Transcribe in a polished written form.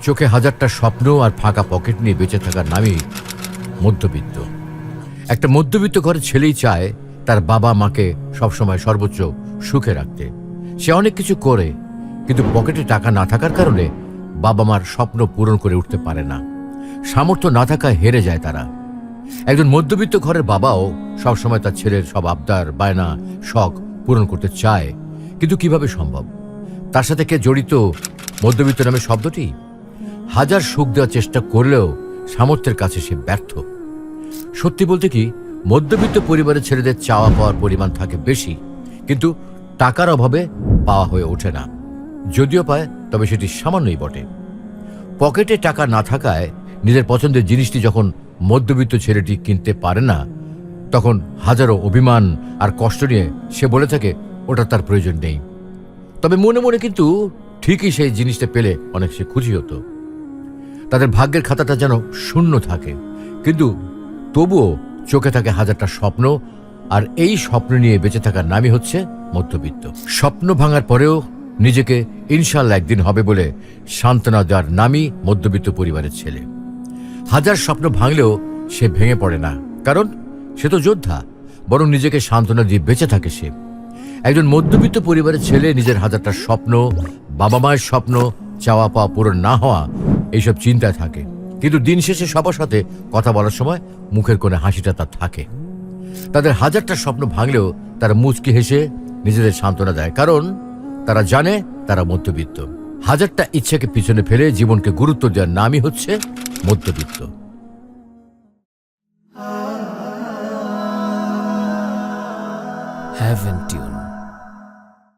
চোখে হাজারটা স্বপ্ন আর ফাঁকা পকেট নিয়ে বেঁচে থাকার নামই মধ্যবিত্ত। একটা মধ্যবিত্ত ঘরের ছেলেই চায় তার বাবা মাকে সবসময় সর্বোচ্চ সুখে রাখতে। সে অনেক কিছু করে, কিন্তু পকেটে টাকা না থাকার কারণে বাবা মার স্বপ্ন পূরণ করে উঠতে পারে না। সামর্থ্য না থাকায় হেরে যায় তারা। একজন মধ্যবিত্ত ঘরের বাবাও সবসময় তার ছেলের সব আবদার, বায়না, শখ পূরণ করতে চায়, কিন্তু কিভাবে সম্ভব? তার সাথে কে জড়িত মধ্যবিত্ত নামে শব্দটি? হাজার সুখ দেওয়ার চেষ্টা করলেও সামর্থ্যের কাছে সে ব্যর্থ। সত্যি বলতে কি, মধ্যবিত্ত পরিবারের ছেলেদের চাওয়া পাওয়ার পরিমাণ থাকে বেশি, কিন্তু টাকার অভাবে পাওয়া হয়ে ওঠে না। যদিও পায়, তবে সেটি সামান্যই বটে। পকেটে টাকা না থাকায় নিজের পছন্দের জিনিসটি যখন মধ্যবিত্ত ছেলেটি কিনতে পারে না, তখন হাজারো অভিমান আর কষ্ট নিয়ে সে বলে থাকে ওটা তার প্রয়োজন নেই। তবে মনে মনে কিন্তু ঠিকই সেই জিনিসটা পেলে অনেক সে খুশি হতো। তাদের ভাগ্যের খাতাটা যেন শূন্য থাকে, কিন্তু তবুও চোখে থাকে হাজারটা স্বপ্ন, আর এই স্বপ্ন নিয়ে বেঁচে থাকার নামই হচ্ছে মধ্যবিত্ত। স্বপ্ন ভাঙার পরেও নিজেকে ইনশাল্লাহ একদিন হবে বলে সান্ত্বনা দেওয়ার নামই মধ্যবিত্ত পরিবারের ছেলে। হাজার স্বপ্ন ভাঙলেও সে ভেঙে পড়ে না, কারণ সে তো যোদ্ধা, বরং নিজেকে সান্ত্বনা দিয়ে বেঁচে থাকে সে। একজন মধ্যবিত্ত পরিবারের ছেলে নিজের হাজারটা স্বপ্ন, বাবা মায়ের স্বপ্ন, চাওয়া পাওয়া পূরণ না হওয়া, এইসব চিন্তায় থাকে, কিন্তু দিন শেষে সবার সাথে কথা বলার সময় মুখের কোণে হাসিটা তার থাকে। তাদের হাজারটা স্বপ্ন ভাঙলেও তারা মুচকি হেসে নিজেদের সান্ত্বনা দেয়, কারণ তারা জানে তারা মধ্যবিত্ত। হাজারটা ইচ্ছাকে পিছনে ফেলে জীবনকে গুরুত্ব দেওয়ার নামই হচ্ছে মধ্যবিত্ত। Haven't you